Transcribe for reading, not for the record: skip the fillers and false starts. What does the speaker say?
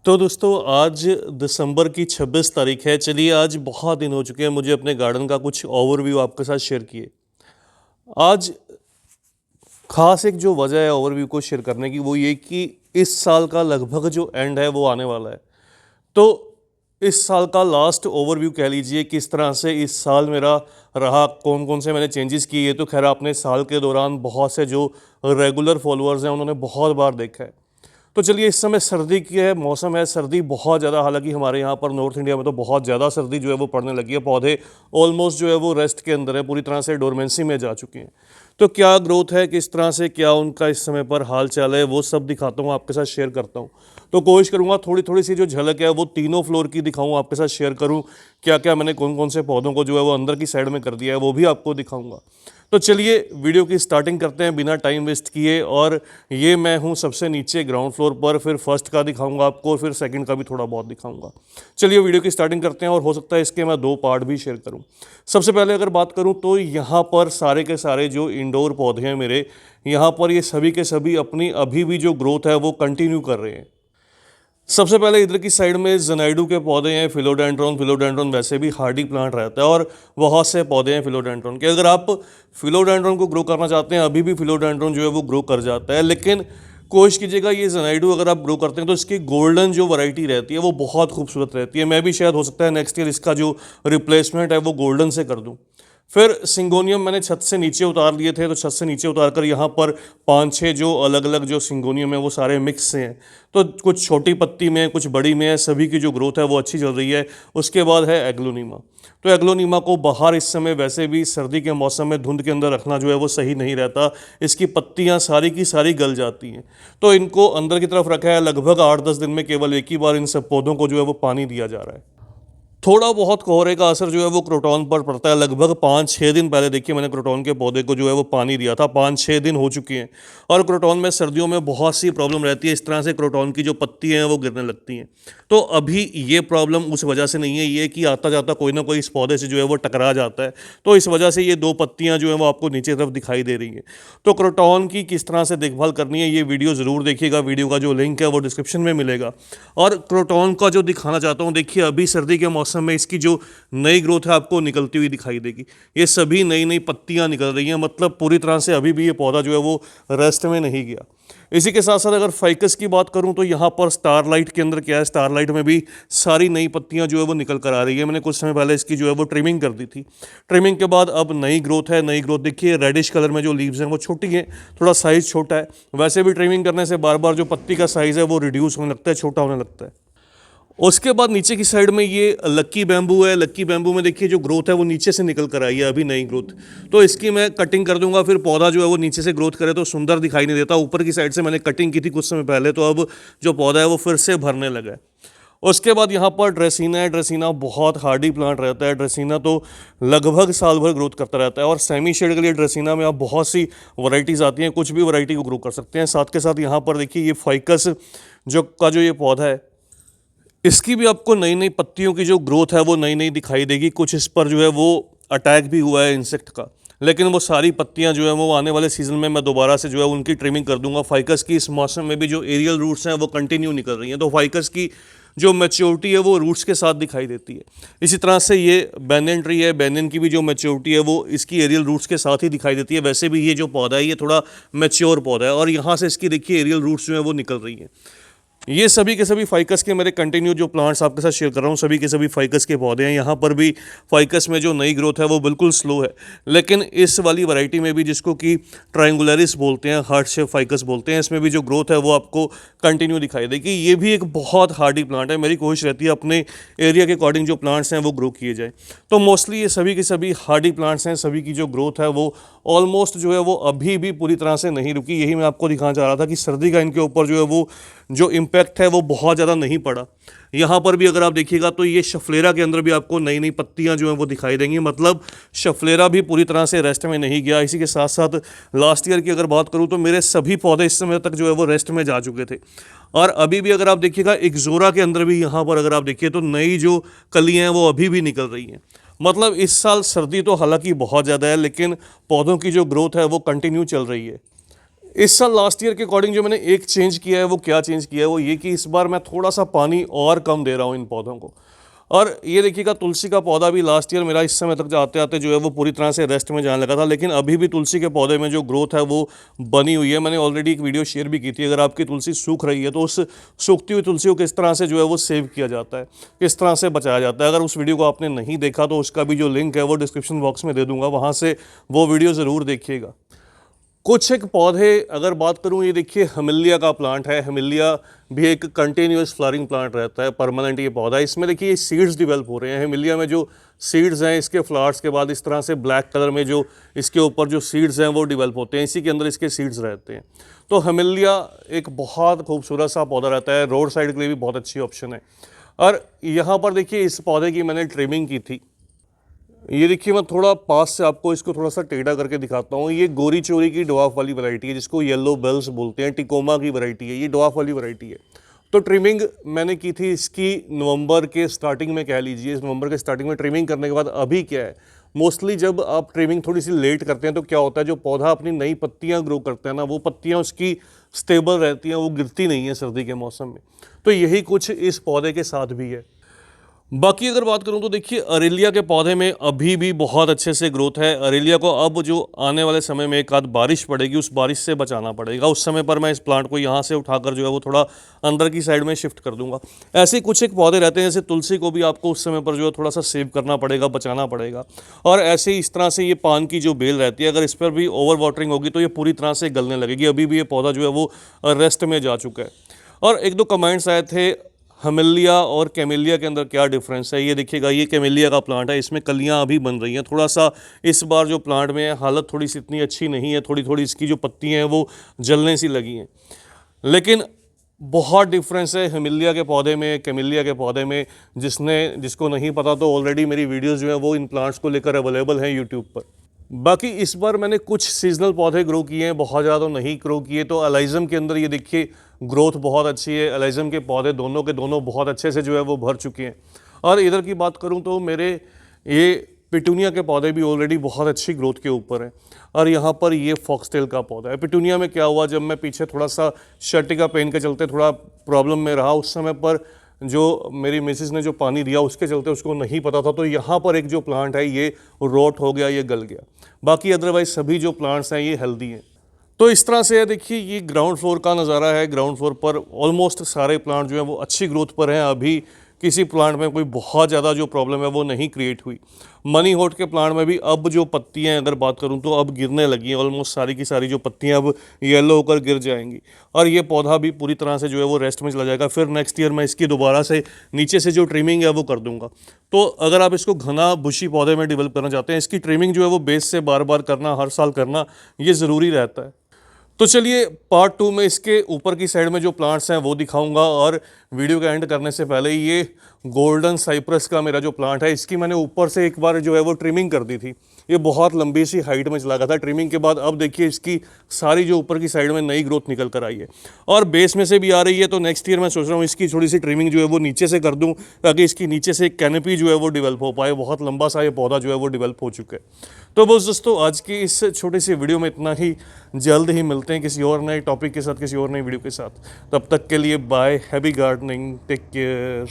तो दोस्तों आज दिसंबर की 26 तारीख है। चलिए आज बहुत दिन हो चुके हैं मुझे अपने गार्डन का कुछ ओवरव्यू आपके साथ शेयर किए। आज खास एक जो वजह है ओवरव्यू को शेयर करने की वो ये कि इस साल का लगभग जो एंड है वो आने वाला है। तो इस साल का लास्ट ओवरव्यू कह लीजिए किस तरह से इस साल मेरा रहा, कौन कौन से मैंने चेंजेस किए। ये तो खैर आपने साल के दौरान बहुत से जो रेगुलर फॉलोअर्स हैं उन्होंने बहुत बार देखा है। तो चलिए इस समय सर्दी की है, मौसम है, सर्दी बहुत ज़्यादा, हालांकि हमारे यहाँ पर नॉर्थ इंडिया में तो बहुत ज़्यादा सर्दी जो है वो पड़ने लगी है। पौधे ऑलमोस्ट जो है वो रेस्ट के अंदर है, पूरी तरह से डोरमेंसी में जा चुके हैं। तो क्या ग्रोथ है, किस तरह से क्या उनका इस समय पर हाल चाल है, वो सब दिखाता हूँ, आपके साथ शेयर करता हूँ। तो कोशिश करूँगा थोड़ी थोड़ी सी जो झलक है वो तीनों फ्लोर की दिखाऊँ, आपके साथ शेयर करूँ क्या क्या मैंने कौन कौन से पौधों को जो है वो अंदर की साइड में कर दिया है वो भी आपको दिखाऊँगा। तो चलिए वीडियो की स्टार्टिंग करते हैं बिना टाइम वेस्ट किए। और ये मैं हूँ सबसे नीचे ग्राउंड फ्लोर पर, फिर फर्स्ट का दिखाऊंगा आपको, फिर सेकंड का भी थोड़ा बहुत दिखाऊंगा। चलिए वीडियो की स्टार्टिंग करते हैं और हो सकता है इसके मैं दो पार्ट भी शेयर करूँ। सबसे पहले अगर बात करूँ तो यहाँ पर सारे के सारे जो इंडोर पौधे हैं मेरे, यहाँ पर ये सभी के सभी अपनी अभी भी जो ग्रोथ है वो कंटिन्यू कर रहे हैं। सबसे पहले इधर की साइड में जनाइडू के पौधे हैं, फिलोडेंड्रॉन वैसे भी हार्डी प्लांट रहता है और बहुत से पौधे हैं फिलोडेंड्रॉन के। अगर आप फिलोडेंड्रॉन को ग्रो करना चाहते हैं, अभी भी फिलोडेंड्रॉन जो है वो ग्रो कर जाता है, लेकिन कोशिश कीजिएगा ये जनाइडू अगर आप ग्रो करते हैं तो इसकी गोल्डन जो वैरायटी रहती है वो बहुत खूबसूरत रहती है। मैं भी शायद हो सकता है नेक्स्ट ईयर इसका जो रिप्लेसमेंट है वो गोल्डन से कर दूँ। फिर सिंगोनियम मैंने छत से नीचे उतार लिए थे, तो छत से नीचे उतार कर यहाँ पर 5-6 जो अलग अलग जो सिंगोनियम है वो सारे मिक्स से हैं। तो कुछ छोटी पत्ती में, कुछ बड़ी में है, सभी की जो ग्रोथ है वो अच्छी चल रही है। उसके बाद है एग्लोनीमा। तो एग्लोनीमा को बाहर इस समय वैसे भी सर्दी के मौसम में धुंध के अंदर रखना जो है वो सही नहीं रहता, इसकी पत्तियाँ सारी की सारी गल जाती हैं। तो इनको अंदर की तरफ रखा है, लगभग 8-10 दिन में केवल एक ही बार इन सब पौधों को जो है वो पानी दिया जा रहा है। थोड़ा बहुत कोहरे का असर जो है वो क्रोटॉन पर पड़ता है। लगभग 5-6 दिन पहले देखिए मैंने क्रोटॉन के पौधे को जो है वो पानी दिया था, 5-6 दिन हो चुके हैं। और क्रोटॉन में सर्दियों में बहुत सी प्रॉब्लम रहती है, इस तरह से क्रोटॉन की जो पत्ती हैं वो गिरने लगती हैं। तो अभी ये प्रॉब्लम उस वजह से नहीं है, ये कि आता जाता कोई ना कोई इस पौधे से जो है वो टकरा जाता है, तो इस वजह से ये दो पत्तियाँ जो है वो आपको नीचे तरफ दिखाई दे रही हैं। तो क्रोटॉन की किस तरह से देखभाल करनी है ये वीडियो ज़रूर देखिएगा, वीडियो का जो लिंक है वो डिस्क्रिप्शन में मिलेगा। और क्रोटॉन का जो दिखाना चाहता हूँ, देखिए अभी सर्दी के मौसम में इसकी जो नई ग्रोथ है आपको निकलती हुई दिखाई देगी। ये सभी नई नई पत्तियां निकल रही हैं, मतलब पूरी तरह से अभी भी ये पौधा जो है वो रेस्ट में नहीं गया। इसी के साथ साथ अगर फाइकस की बात करूं तो यहाँ पर स्टारलाइट के अंदर क्या है, स्टारलाइट में भी सारी नई पत्तियां जो है वो निकल कर आ रही है। मैंने कुछ समय पहले इसकी जो है वो ट्रिमिंग कर दी थी। ट्रिमिंग के बाद अब नई ग्रोथ है। नई ग्रोथ देखिए, रेडिश कलर में जो लीव्स हैं वो छोटी हैं, थोड़ा साइज़ छोटा है। वैसे भी ट्रिमिंग करने से बार बार जो पत्ती का साइज़ है वो रिड्यूस होने लगता है, छोटा होने लगता है। उसके बाद नीचे की साइड में ये लक्की बैम्बू है। लक्की बैम्बू में देखिए जो ग्रोथ है वो नीचे से निकल कर आई है, अभी नई ग्रोथ। तो इसकी मैं कटिंग कर दूंगा, फिर पौधा जो है वो नीचे से ग्रोथ करे तो सुंदर दिखाई नहीं देता। ऊपर की साइड से मैंने कटिंग की थी कुछ समय पहले, तो अब जो पौधा है वो फिर से भरने लगा है। उसके बाद यहाँ पर ड्रेसिना है। ड्रेसिना बहुत हार्डी प्लांट रहता है। ड्रेसिना तो लगभग साल भर ग्रोथ करता रहता है और सेमी शेड के लिए ड्रेसिना में आप बहुत सी वैरायटीज़ आती हैं, कुछ भी वैरायटी को ग्रो कर सकते हैं। साथ के साथ यहाँ पर देखिए ये फाइकस जो ये पौधा है, इसकी भी आपको नई नई पत्तियों की जो ग्रोथ है वो नई नई दिखाई देगी। कुछ इस पर जो है वो अटैक भी हुआ है इंसेक्ट का, लेकिन वो सारी पत्तियां जो है वो आने वाले सीजन में मैं दोबारा से जो है उनकी ट्रिमिंग कर दूंगा। फाइकस की इस मौसम में भी जो एरियल रूट्स हैं वो कंटिन्यू निकल रही हैं, तो फाइकस की जो मैच्योरिटी है वो रूट्स के साथ दिखाई देती है। इसी तरह से ये बैनियन ट्री है, बैनियन की भी जो मैच्योरिटी है वो इसकी एरियल रूट्स के साथ ही दिखाई देती है। वैसे भी ये जो पौधा है ये थोड़ा मैच्योर पौधा है और यहाँ से इसकी देखिए एरियल रूट्स जो है वो निकल रही हैं। ये सभी के सभी फाइकस के मेरे कंटिन्यू जो प्लांट्स आपके साथ शेयर कर रहा हूँ, सभी के सभी फाइकस के पौधे हैं। यहाँ पर भी फाइकस में जो नई ग्रोथ है वो बिल्कुल स्लो है, लेकिन इस वाली वैरायटी में भी जिसको कि ट्रायंगुलरिस बोलते हैं, हार्ट शेप फाइकस बोलते हैं, इसमें भी जो ग्रोथ है वो आपको कंटिन्यू दिखाई देगी। ये भी एक बहुत हार्डी प्लांट है। मेरी कोशिश रहती है अपने एरिया के अकॉर्डिंग जो प्लांट्स हैं वो ग्रो किए जाए। तो मोस्टली ये सभी के सभी हार्डी प्लांट्स हैं। सभी की जो ग्रोथ है वो ऑलमोस्ट जो है वो अभी भी पूरी तरह से नहीं रुकी। यही मैं आपको दिखाना चाह रहा था कि सर्दी का इनके ऊपर जो है वो जो इम्पैक्ट है वो बहुत ज़्यादा नहीं पड़ा। यहाँ पर भी अगर आप देखिएगा तो ये शफलेरा के अंदर भी आपको नई नई पत्तियाँ जो हैं वो दिखाई देंगी, मतलब शफलेरा भी पूरी तरह से रेस्ट में नहीं गया। इसी के साथ साथ लास्ट ईयर की अगर बात करूँ तो मेरे सभी पौधे इस समय तक जो है वो रेस्ट में जा चुके थे। और अभी भी अगर आप देखिएगा इक्ज़ोरा के अंदर भी यहाँ पर अगर आप देखिए तो नई जो कलियाँ हैं वो अभी भी निकल रही हैं। मतलब इस साल सर्दी तो हालांकि बहुत ज़्यादा है, लेकिन पौधों की जो ग्रोथ है वो कंटिन्यू चल रही है। इस साल लास्ट ईयर के अकॉर्डिंग जो मैंने एक चेंज किया है, वो क्या चेंज किया है, वो ये कि इस बार मैं थोड़ा सा पानी और कम दे रहा हूँ इन पौधों को। और ये देखिएगा, तुलसी का पौधा भी लास्ट ईयर मेरा इस समय तक आते आते जो है वो पूरी तरह से रेस्ट में जाने लगा था, लेकिन अभी भी तुलसी के पौधे में जो ग्रोथ है वो बनी हुई है। मैंने ऑलरेडी एक वीडियो शेयर भी की थी। अगर आपकी तुलसी सूख रही है तो उस सूखती हुई तुलसी को किस तरह से जो है वो सेव किया जाता है, किस तरह से बचाया जाता है, अगर उस वीडियो को आपने नहीं देखा तो उसका भी जो लिंक है वो डिस्क्रिप्शन बॉक्स में दे दूंगा, वहाँ से वो वीडियो ज़रूर देखिएगा। कुछ एक पौधे अगर बात करूं, ये देखिए हमिलिया का प्लांट है। हमिलिया भी एक कंटिन्यूस फ्लावरिंग प्लांट रहता है, परमानेंट ये पौधा है। इसमें देखिए सीड्स डेवलप हो रहे हैं। हमिलिया में जो सीड्स हैं, इसके फ्लावर्स के बाद इस तरह से ब्लैक कलर में जो इसके ऊपर जो सीड्स हैं वो डेवलप होते हैं, इसी के अंदर इसके सीड्स रहते हैं। तो हमिलिया एक बहुत खूबसूरत सा पौधा रहता है, रोड साइड के लिए भी बहुत अच्छी ऑप्शन है। और यहाँ पर देखिए इस पौधे की मैंने ट्रिमिंग की थी। ये देखिए, मैं थोड़ा पास से आपको इसको थोड़ा सा टेढ़ा करके दिखाता हूँ। ये गोरी चोरी की डवाफ वाली वैरायटी है, जिसको येलो बेल्स बोलते हैं, टिकोमा की वैरायटी है, ये डवाफ वाली वैरायटी है। तो ट्रिमिंग मैंने की थी इसकी नवंबर के स्टार्टिंग में, कह लीजिए नवंबर के स्टार्टिंग में ट्रिमिंग करने के बाद अभी क्या है, मोस्टली जब आप ट्रिमिंग थोड़ी सी लेट करते हैं तो क्या होता है, जो पौधा अपनी नई पत्तियाँ ग्रो करता है ना, वो पत्तियाँ उसकी स्टेबल रहती हैं, वो गिरती नहीं है सर्दी के मौसम में। तो यही कुछ इस पौधे के साथ भी है। बाकी अगर बात करूं तो देखिए, अरेलिया के पौधे में अभी भी बहुत अच्छे से ग्रोथ है। अरेलिया को अब जो आने वाले समय में एक आध बारिश पड़ेगी, उस बारिश से बचाना पड़ेगा। उस समय पर मैं इस प्लांट को यहाँ से उठाकर जो है वो थोड़ा अंदर की साइड में शिफ्ट कर दूंगा। ऐसे कुछ एक पौधे रहते हैं, जैसे तुलसी को भी आपको उस समय पर जो है थोड़ा सा सेव करना पड़ेगा, बचाना पड़ेगा। और ऐसे ही इस तरह से ये पान की जो बेल रहती है, अगर इस पर भी ओवर वाटरिंग होगी तो ये पूरी तरह से गलने लगेगी। अभी भी ये पौधा जो है वो रेस्ट में जा चुका है। और एक दो कमेंट्स आए थे हमिलिया और कैमिलिया के अंदर क्या डिफरेंस है। ये देखिएगा, ये कैमिलिया का प्लांट है, इसमें कलियां अभी बन रही हैं। थोड़ा सा इस बार जो प्लांट में हालत थोड़ी सी इतनी अच्छी नहीं है, थोड़ी थोड़ी इसकी जो पत्तियां हैं वो जलने सी लगी हैं। लेकिन बहुत डिफरेंस है हमिलिया के पौधे में, कैमिलिया के पौधे में। जिसको नहीं पता तो ऑलरेडी मेरी वीडियोज़ जो है वो इन प्लांट्स को लेकर अवेलेबल हैं यूट्यूब पर। बाकी इस बार मैंने कुछ सीजनल पौधे ग्रो किए हैं, बहुत ज़्यादा नहीं ग्रो किए। तो एलाइजम के अंदर ये देखिए ग्रोथ बहुत अच्छी है। एलाइजम के पौधे दोनों के दोनों बहुत अच्छे से जो है वो भर चुके हैं। और इधर की बात करूं तो मेरे ये पिटूनिया के पौधे भी ऑलरेडी बहुत अच्छी ग्रोथ के ऊपर हैं। और यहाँ पर ये फॉक्सटेल का पौधा है। पिटूनिया में क्या हुआ, जब मैं पीछे थोड़ा सा शर्टिका पेन के चलते थोड़ा प्रॉब्लम में रहा, उस समय पर जो मेरी मिसेस ने जो पानी दिया उसके चलते उसको नहीं पता था, तो यहाँ पर एक जो प्लांट है ये रोट हो गया, ये गल गया। बाकी अदरवाइज सभी जो प्लांट्स हैं ये हेल्दी हैं। तो इस तरह से है। देखिए, ये ग्राउंड फ्लोर का नज़ारा है। ग्राउंड फ्लोर पर ऑलमोस्ट सारे प्लांट जो हैं वो अच्छी ग्रोथ पर हैं। अभी किसी प्लांट में कोई बहुत ज़्यादा जो प्रॉब्लम है वो नहीं क्रिएट हुई। मनी होट के प्लांट में भी अब जो पत्तियां अगर बात करूं तो अब गिरने लगी हैं। ऑलमोस्ट सारी की सारी जो पत्तियां अब येलो होकर गिर जाएंगी। और ये पौधा भी पूरी तरह से जो है वो रेस्ट में चला जाएगा। फिर नेक्स्ट ईयर मैं इसकी दोबारा से नीचे से जो ट्रिमिंग है वो कर दूंगा। तो अगर आप इसको घना बुशी पौधे में डेवलप करना चाहते हैं, इसकी ट्रिमिंग जो है वो बेस से बार बार करना, हर साल करना, ये ज़रूरी रहता है। तो चलिए, पार्ट 2 में इसके ऊपर की साइड में जो प्लांट्स हैं वो दिखाऊंगा। और वीडियो का एंड करने से पहले ये गोल्डन साइप्रस का मेरा जो प्लांट है, इसकी मैंने ऊपर से एक बार जो है वो ट्रिमिंग कर दी थी। ये बहुत लंबी सी हाइट में चला गया था। ट्रिमिंग के बाद अब देखिए इसकी सारी जो ऊपर की साइड में नई ग्रोथ निकल कर आई है और बेस में से भी आ रही है। तो नेक्स्ट ईयर मैं सोच रहा हूँ इसकी थोड़ी सी ट्रिमिंग जो है वो नीचे से कर दूँ, ताकि इसकी नीचे से एक कैनपी जो है वो डेवलप हो पाए। बहुत लंबा सा ये पौधा जो है वो डेवलप हो चुका है। तो बस दोस्तों, आज की इस छोटी सी वीडियो में इतना ही। जल्द ही मिलते हैं किसी और नए टॉपिक के साथ, किसी और नई वीडियो के साथ। तब तक के लिए bye, happy gardening, take care.